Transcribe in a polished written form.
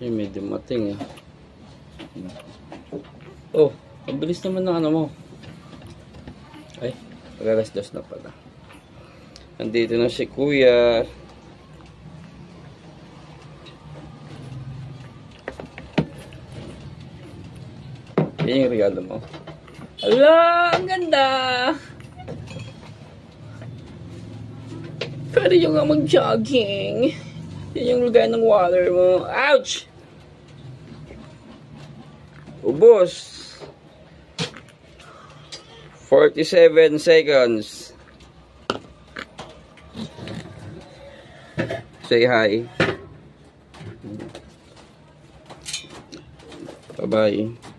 Ay, may dumating eh. Oh, ang bilis naman ng ano mo. Ay, pag-alas-dos na pala. Nandito na si Kuya. Yan yung regalo mo. Hala, ang ganda! Pwede yung nga mag-jogging. Yan yung lagay ng water mo. Ouch! Ubos. 47 seconds. Say hi. Bye-bye.